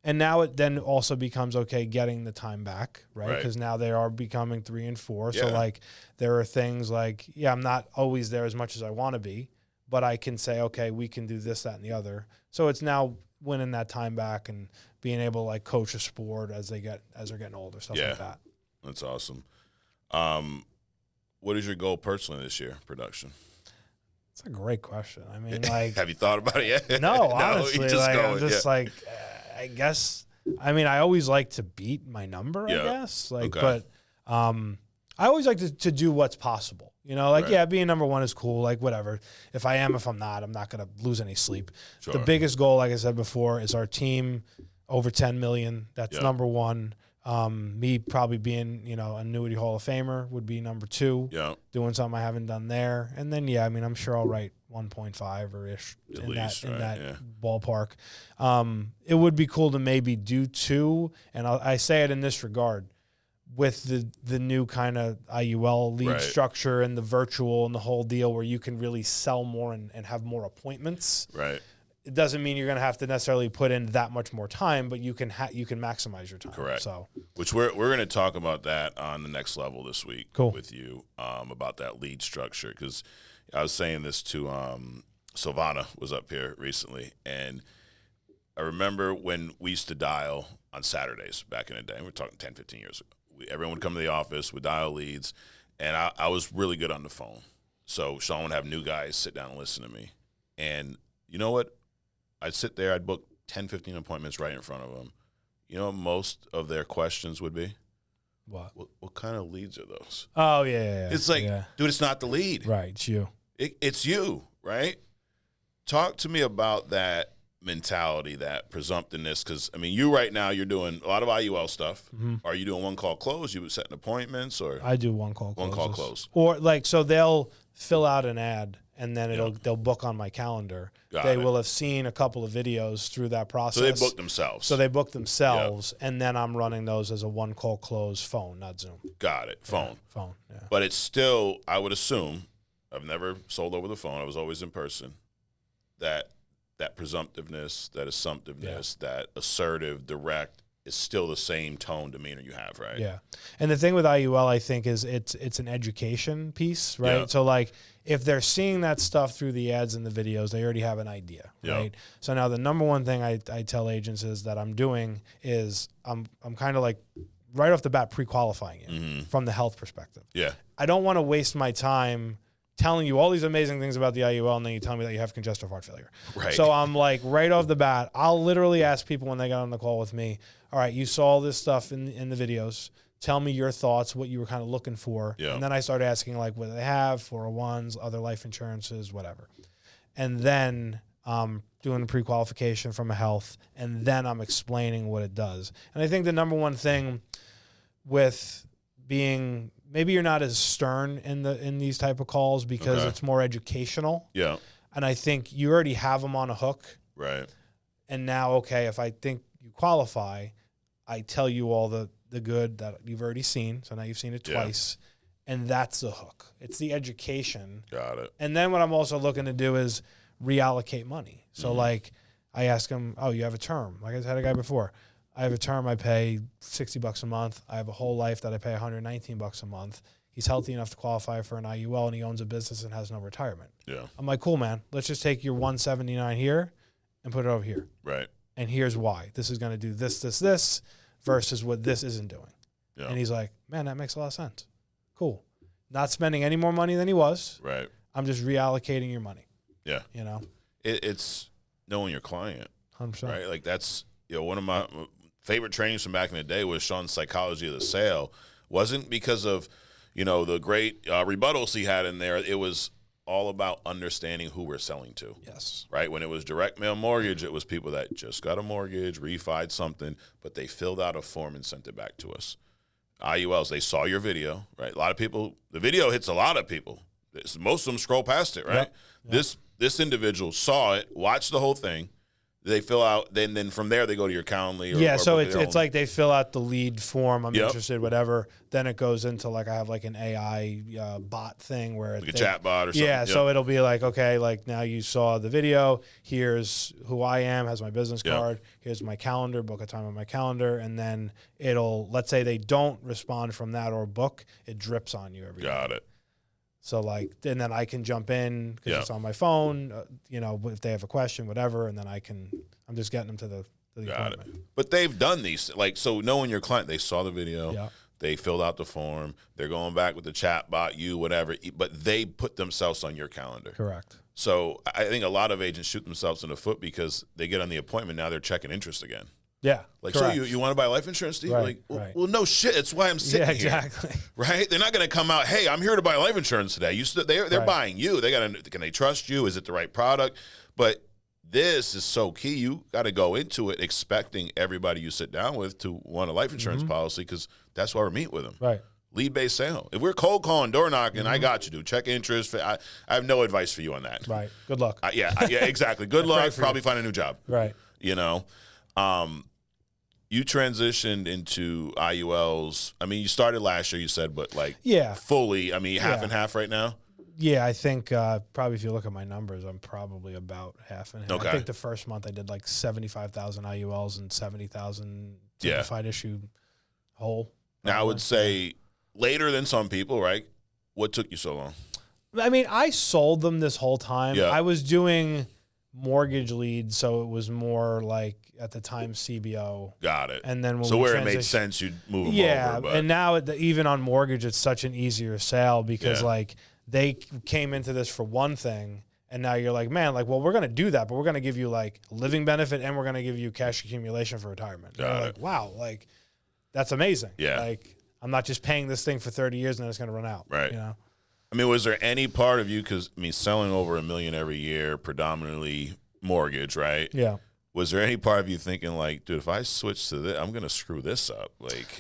And now it then also becomes okay getting the time back, right? Because now they are becoming 3 and 4. So like there are things like, I'm not always there as much as I want to be, but I can say, okay, we can do this, that, and the other. So it's now winning that time back and being able to like coach a sport as they're getting older, stuff like that. That's awesome. What is your goal personally this year, production? That's a great question. I mean, like, have you thought about it yet? No, honestly, just like, going, I'm just like, I guess. I mean, I always like to beat my number. I guess, like, but I always like to do what's possible. You know, like, being number 1 is cool. Like, whatever. If I'm not, I'm not going to lose any sleep. Sure. The biggest goal, like I said before, is our team over 10 million. That's number 1. Me probably being, you know, annuity Hall of Famer would be number 2. Yeah. Doing something I haven't done there. And then, I mean, I'm sure I'll write 1.5 or ish in that ballpark. It would be cool to maybe do 2. And I say it in this regard. With the new kind of IUL lead structure and the virtual and the whole deal where you can really sell more and have more appointments. Right. It doesn't mean you're going to have to necessarily put in that much more time, but you can maximize your time. Correct. So, which we're going to talk about that on the next level this week with you about that lead structure, because I was saying this to Silvana was up here recently, and I remember when we used to dial on Saturdays back in the day. We're talking 10, 15 years ago. Everyone would come to the office, would dial leads, and I was really good on the phone. So Sean would have new guys sit down and listen to me. And you know what? I'd sit there, I'd book 10, 15 appointments right in front of them. You know what most of their questions would be? What kind of leads are those? Oh, yeah. It's like, dude, it's not the lead. Right, it's you. It's you, right? Talk to me about that mentality, that presumptiveness, because I mean, you right now, you're doing a lot of IUL stuff. Mm-hmm. Are you doing one call close? You setting appointments, or I do one call close, or like, so they'll fill out an ad and then they'll book on my calendar. They will have seen a couple of videos through that process. So they book themselves. And then I'm running those as a one call close phone, not Zoom. Got it. Phone. Yeah. But it's still, I would assume, I've never sold over the phone. I was always in person. That presumptiveness, that assumptiveness, that assertive, direct is still the same tone, demeanor you have, right? Yeah. And the thing with IUL, I think, is it's an education piece, right? Yeah. So, like, if they're seeing that stuff through the ads and the videos, they already have an idea, right? So now the number one thing I tell agents is that I'm doing is I'm kind of like right off the bat pre-qualifying you from the health perspective. Yeah. I don't want to waste my time telling you all these amazing things about the IUL, and then you tell me that you have congestive heart failure. Right. So I'm like, right off the bat, I'll literally ask people when they got on the call with me, all right, you saw all this stuff in the videos. Tell me your thoughts, what you were kind of looking for. Yeah. And then I start asking, like, what do they have, 401s, other life insurances, whatever. And then doing the pre-qualification from a health, and then I'm explaining what it does. And I think the number one thing with being, maybe you're not as stern in these type of calls because it's more educational. Yeah. And I think you already have them on a hook. Right. And now, if I think you qualify, I tell you all the good that you've already seen. So now you've seen it twice. And that's the hook. It's the education. Got it. And then what I'm also looking to do is reallocate money. So like I ask them, oh, you have a term. Like I had a guy before. I have a term I pay $60 a month. I have a whole life that I pay $119 a month. He's healthy enough to qualify for an IUL, and he owns a business and has no retirement. Yeah. I'm like, cool, man. Let's just take your 179 here and put it over here. Right. And here's why. This is going to do this, this, this versus what this isn't doing. Yeah. And he's like, man, that makes a lot of sense. Cool. Not spending any more money than he was. Right. I'm just reallocating your money. Yeah. You know? It's knowing your client. 100%. Right? Like that's, one of my favorite trainings from back in the day was Sean's Psychology of the Sale. Wasn't because of, the great rebuttals he had in there. It was all about understanding who we're selling to. Yes. Right? When it was direct mail mortgage, it was people that just got a mortgage, refied something, but they filled out a form and sent it back to us. IULs, they saw your video, right? A lot of people, the video hits a lot of people. Most of them scroll past it, right? Yep. This individual saw it, watched the whole thing. They fill out, then from there they go to your Calendly. So it's like they fill out the lead form. I'm interested, whatever. Then it goes into I have an AI bot thing where like a chat bot or something. Yeah, so it'll be okay, now you saw the video. Here's who I am. Has my business card. Here's my calendar. Book a time on my calendar, and then let's say they don't respond from that or book, it drips on you every day. Got it. So and then I can jump in because it's on my phone, if they have a question, whatever, and then I'm just getting them to the appointment. It. But they've done these, so knowing your client, they saw the video, they filled out the form, they're going back with the chat bot, whatever, but they put themselves on your calendar. Correct. So I think a lot of agents shoot themselves in the foot because they get on the appointment, now they're checking interest again. Yeah. Correct. So you want to buy life insurance, Steve? Right, well, no shit. It's why I'm sitting here. Exactly. Right? They're not going to come out, hey, I'm here to buy life insurance today. They're buying you. Can they trust you? Is it the right product? But this is so key. You got to go into it expecting everybody you sit down with to want a life insurance policy because that's why we're meeting with them. Right. Lead-based sale. If we're cold calling, door knocking, I got you, dude. Check interest. I have no advice for you on that. Right. Good luck. Yeah, exactly. Good luck. Probably find a new job. Right. You transitioned into IULs. I mean, you started last year, you said, but fully, half and half right now? Yeah, I think probably if you look at my numbers, I'm probably about half and half. Okay. I think the first month I did 75,000 IULs and 70,000 simplified issue whole. Now I would say later than some people, right? What took you so long? I sold them this whole time. Yeah. I was doing mortgage leads, so it was more at the time CBO. Got it. And then where it made sense, you'd move them over. Yeah, and now even on mortgage, it's such an easier sale because they came into this for one thing, and now you're man, well, we're going to do that, but we're going to give you living benefit and we're going to give you cash accumulation for retirement. Got it. Wow, that's amazing. Yeah. I'm not just paying this thing for 30 years and then it's going to run out. Right. Was there any part of you, because, selling over $1 million every year, predominantly mortgage, right? Yeah. Was there any part of you thinking dude, if I switch to this, I'm going to screw this up,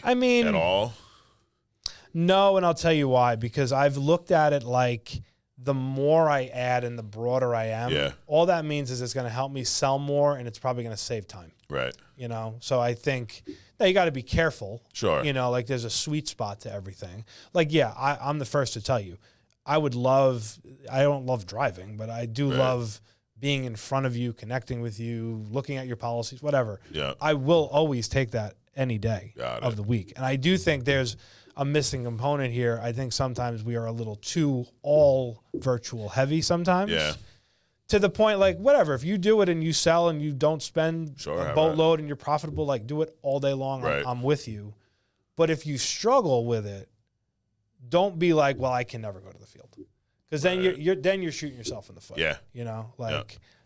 at all? No, and I'll tell you why. Because I've looked at it the more I add and the broader I am, all that means is it's going to help me sell more and it's probably going to save time. Right. So I think that you got to be careful. Sure. There's a sweet spot to everything. I'm the first to tell you, I don't love driving, but I do love being in front of you, connecting with you, looking at your policies, whatever. Yeah. I will always take that any day of the week. And I do think there's a missing component here. I think sometimes we are a little too all virtual heavy sometimes. Yeah. To the point, whatever, if you do it and you sell and you don't spend a boatload and you're profitable, do it all day long. Right. I'm with you. But if you struggle with it, don't be well, I can never go to the field. Because then you're shooting yourself in the foot. Yeah.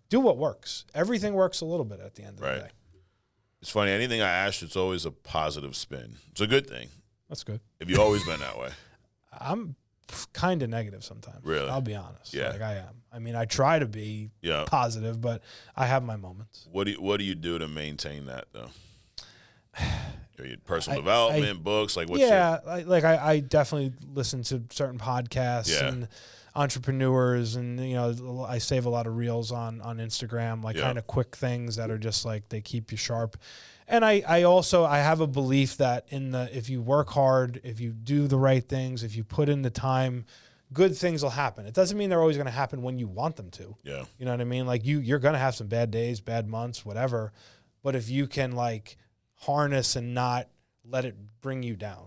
Do what works. Everything works a little bit at the end of the day. It's funny. Anything I ask, it's always a positive spin. It's a good thing. That's good. Have you always been that way? I'm kind of negative sometimes. Really? I'll be honest. Yeah. I am. I try to be positive, but I have my moments. What do you do to maintain that, though? Personal development, books, what's I definitely listen to certain podcasts and entrepreneurs, and I save a lot of reels on Instagram, kind of quick things that are just they keep you sharp. And I also have a belief that if you work hard, if you do the right things, if you put in the time, good things will happen. It doesn't mean they're always going to happen when you want them to. Yeah. You know what I mean? You're going to have some bad days, bad months, whatever. But if you can harness and not let it bring you down.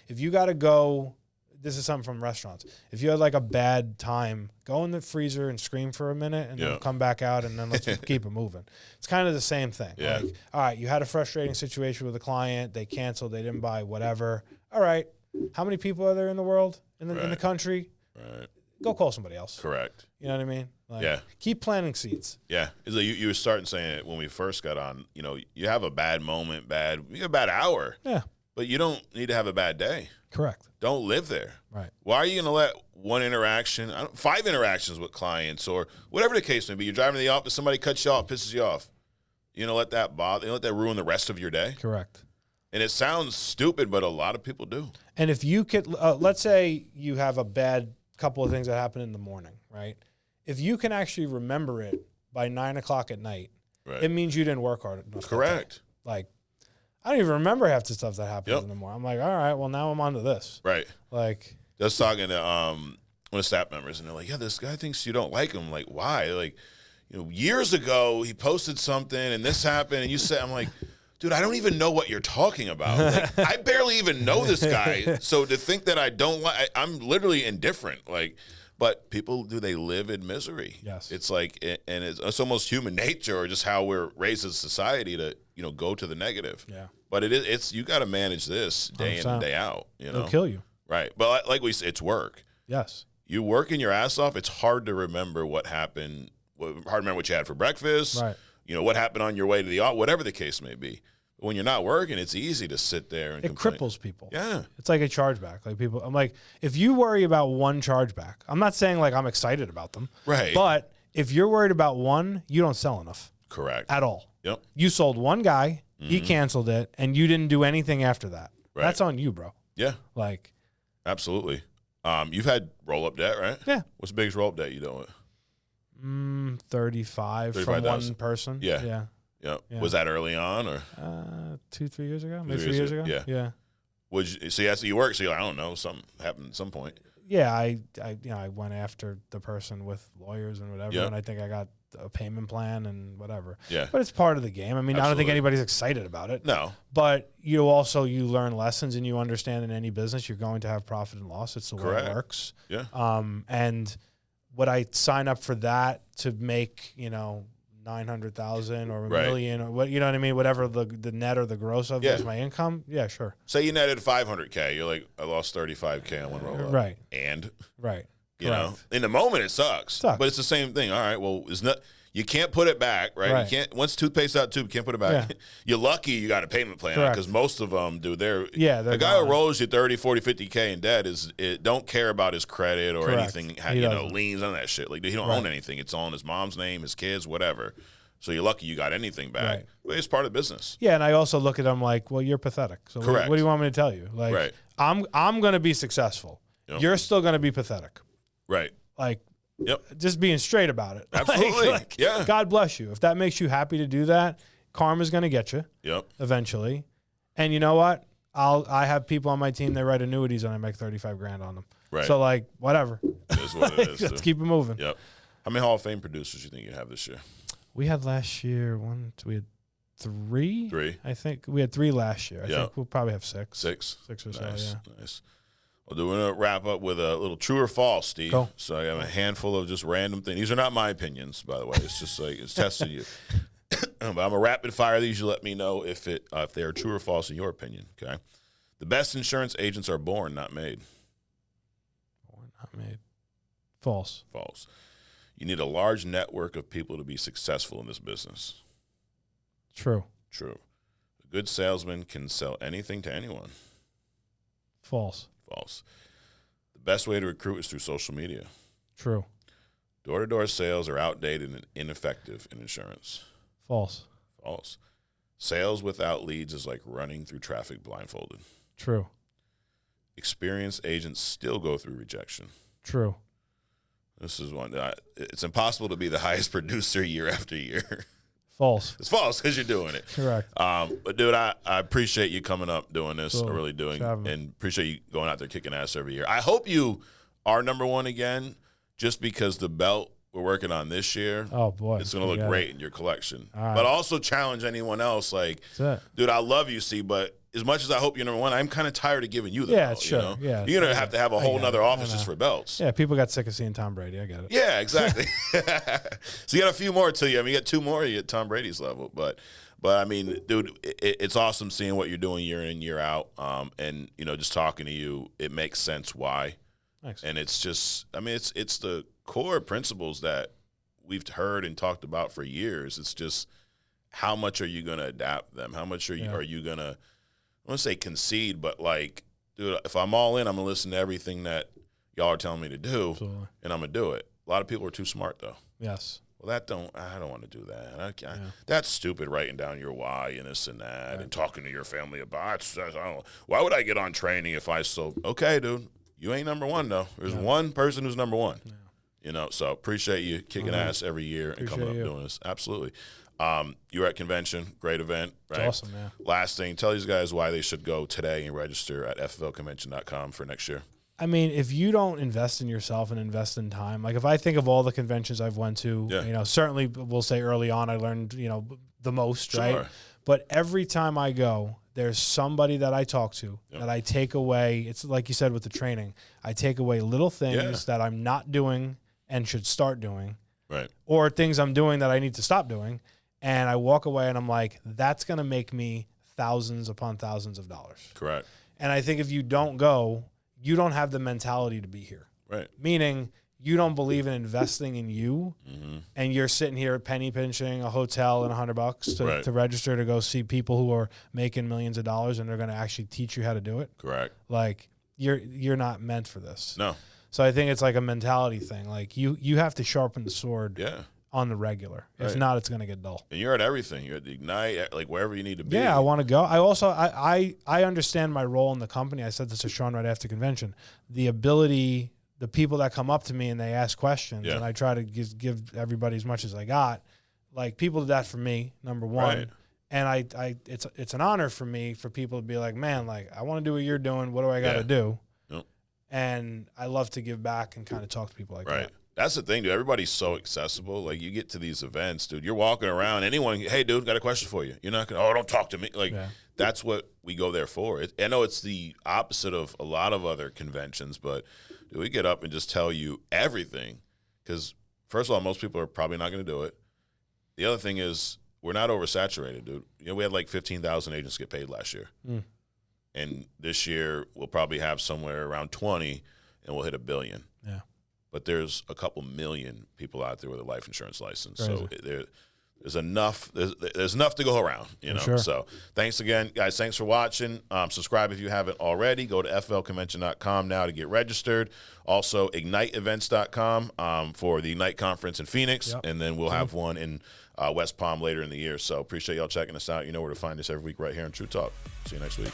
If you got to go, this is something from restaurants. If you had a bad time, go in the freezer and scream for a minute and then come back out and then let's keep it moving. It's kind of the same thing. Yeah. All right, you had a frustrating situation with a client. They canceled. They didn't buy whatever. All right. How many people are there in the world, in the country? Right. go call somebody else. Correct. You know what I mean? Like, yeah. Keep planting seeds. Yeah. It's like you were starting saying it when we first got on, you know, you have a bad moment, you have a bad hour. Yeah. But you don't need to have a bad day. Correct. Don't live there. Right. Why are you going to let one interaction, 5 interactions with clients or whatever the case may be, you're driving to the office, somebody cuts you off, pisses you off. You know, let that bother, you let that ruin the rest of your day. Correct. And it sounds stupid, but a lot of people do. And if you could, let's say you have a bad couple of things that happen in the morning, right? If you can actually remember it by 9 o'clock at night, right. It means you didn't work hard enough. Correct. Like, I don't even remember half the stuff that happens in the morning. I'm like, all right, well, now I'm on to this. Right. Like, just talking to one of the staff members, and they're like, yeah, this guy thinks you don't like him. I'm like, why? Like, you know, years ago, he posted something, and this happened, and you said, I'm like, dude, I don't even know what you're talking about. Like, I barely even know this guy. So to think that I don't like, I'm literally indifferent. Like, but people, they live in misery? Yes. It's like, and it's almost human nature or just how we're raised as a society to, you know, go to the negative. Yeah. But it's you got to manage this day 100%. In and day out. You know, it'll kill you. Right. But like we said, it's work. Yes. You working your ass off. It's hard to remember what happened. Hard to remember what you had for breakfast. Right. You know, what happened on your way to the office, whatever the case may be. When you're not working, it's easy to sit there and complain. Cripples people. Yeah. It's like a chargeback. Like people, I'm like, if you worry about one chargeback, I'm not saying like I'm excited about them. Right. But if you're worried about one, you don't sell enough. Correct. At all. Yep. You sold one guy, he canceled it, and you didn't do anything after that. Right. That's on you, bro. Yeah. Like. Absolutely. You've had roll-up debt, right? Yeah. What's the biggest roll-up debt you dealt with? 35 from one person. Yeah. Yeah. Yeah. Was that early on or? 2-3 years ago, maybe 3 years ago. Yeah. Yeah. So you work. So you're like, I don't know, something happened at some point. Yeah, I went after the person with lawyers and whatever, and I think I got a payment plan and whatever. Yeah. But it's part of the game. I mean, Absolutely. I don't think anybody's excited about it. No. But you learn lessons and you understand in any business you're going to have profit and loss. It's the way it works. Yeah. And would I sign up for that to make, 900,000 or a million or what, you know what I mean? Whatever the net or the gross of is my income. Yeah, sure. Say you netted 500K. You're like, I lost 35K on one roll up. Right. And right. You know, in the moment it sucks. But it's the same thing. All right, well, you can't put it back, right? You can't, once toothpaste out tube, you can't put it back. Yeah. You're lucky you got a payment plan because most of them do. The guy who rolls you 30, 40, 50K in debt don't care about his credit or anything, liens, none of that shit. Like, he don't own anything. It's on his mom's name, his kids, whatever. So you're lucky you got anything back. Right. But it's part of business. Yeah, and I also look at them like, well, you're pathetic. So what do you want me to tell you? Like, I'm going to be successful. Yep. You're still going to be pathetic. Right. Like, just being straight about it. Absolutely. Yeah. God bless you. If that makes you happy to do that, karma's going to get you. Yep. Eventually. And you know what? I have people on my team that write annuities and I make 35 grand on them. Right. So like, whatever. It is what it is. Let's keep it moving. Yep. How many Hall of Fame producers do you think you have this year? We had last year we had 3. 3. I think we had 3 last year. I think we'll probably have 6. 6. 6 or nice. So. Yeah. Nice. Well, we're going to wrap up with a little true or false, Steve. Cool. So I have a handful of just random things. These are not my opinions, by the way. It's just like it's testing you. But I'm going to rapid fire these. You let me know if they are true or false in your opinion, okay? The best insurance agents are born, not made. Born, not made. False. False. You need a large network of people to be successful in this business. True. True. A good salesman can sell anything to anyone. False. False. The best way to recruit is through social media. True. Door-to-door sales are outdated and ineffective in insurance. False. False. Sales without leads is like running through traffic blindfolded. True. Experienced agents still go through rejection. True. This is one. It's impossible to be the highest producer year after year. False. It's false because you're doing it. Correct. But, dude, I appreciate you coming up doing this. Cool. I really do. And appreciate you going out there kicking ass every year. I hope you are number one again just because the belt we're working on this year, oh boy, it's going to look great in your collection. Right. But also challenge anyone else. Like, dude, I love you, C, but as much as I hope you're number one, I'm kind of tired of giving you the belt. Sure. You know? Yeah, you're going to have a whole nother office just for belts. Yeah, people got sick of seeing Tom Brady. I get it. Yeah, exactly. So you got a few more to you. I mean, you got 2 more, you get Tom Brady's level. But I mean, dude, it's awesome seeing what you're doing year in, year out. And, just talking to you, it makes sense why. Thanks. And it's just, I mean, it's the core principles that we've heard and talked about for years. It's just how much are you going to adapt them? How much are you going to, I want to say concede, but like, dude, if I'm all in, I'm going to listen to everything that y'all are telling me to do, Absolutely. and I'm going to do it. A lot of people are too smart, though. Yes. Well, I don't want to do that. That's stupid, writing down your why and this and that and talking to your family about it. Why would I get on training if I okay, dude, you ain't number one, though. There's one person who's number one. Yeah. You know, so appreciate you kicking ass every year and coming up doing this. Absolutely. You were at convention, great event, right? It's awesome, yeah. Last thing, tell these guys why they should go today and register at fflconvention.com for next year. I mean, if you don't invest in yourself and invest in time, like if I think of all the conventions I've went to, you know, certainly we'll say early on I learned, you know, the most, right? But every time I go, there's somebody that I talk to that I take away. It's like you said with the training. I take away little things that I'm not doing and should start doing. Right. Or things I'm doing that I need to stop doing. And I walk away and I'm like, that's going to make me thousands upon thousands of dollars. Correct. And I think if you don't go, you don't have the mentality to be here. Right. Meaning you don't believe in investing in you, and you're sitting here penny pinching a hotel and $100 to register to go see people who are making millions of dollars, and they're going to actually teach you how to do it. Correct. Like you're not meant for this. No. So I think it's like a mentality thing. Like you have to sharpen the sword. On the regular. If not, it's going to get dull. And you're at everything. You're at the Ignite, like wherever you need to be. Yeah, I want to go. I also, I understand my role in the company. I said this to Sean right after convention. The ability, the people that come up to me and they ask questions, and I try to give everybody as much as I got. Like, people did that for me, number one. Right. And it's an honor for me for people to be like, man, like, I want to do what you're doing. What do I got to do? Yep. And I love to give back and kind of talk to people like that. That's the thing, dude. Everybody's so accessible. Like, you get to these events, dude. You're walking around. Anyone, hey, dude, got a question for you. You're not going to, don't talk to me. Like, that's what we go there for. I know it's the opposite of a lot of other conventions, but dude, we get up and just tell you everything. Because, first of all, most people are probably not going to do it. The other thing is we're not oversaturated, dude. You know, we had like 15,000 agents get paid last year. And this year we'll probably have somewhere around 20, and we'll hit $1 billion. Yeah. But there's a couple million people out there with a life insurance license. So there's enough. There's enough to go around, you know. Sure. So thanks again, guys. Thanks for watching. Subscribe if you haven't already. Go to flconvention.com now to get registered. Also, igniteevents.com for the Ignite conference in Phoenix, and then we'll have one in West Palm later in the year. So appreciate y'all checking us out. You know where to find us every week right here on True Talk. See you next week.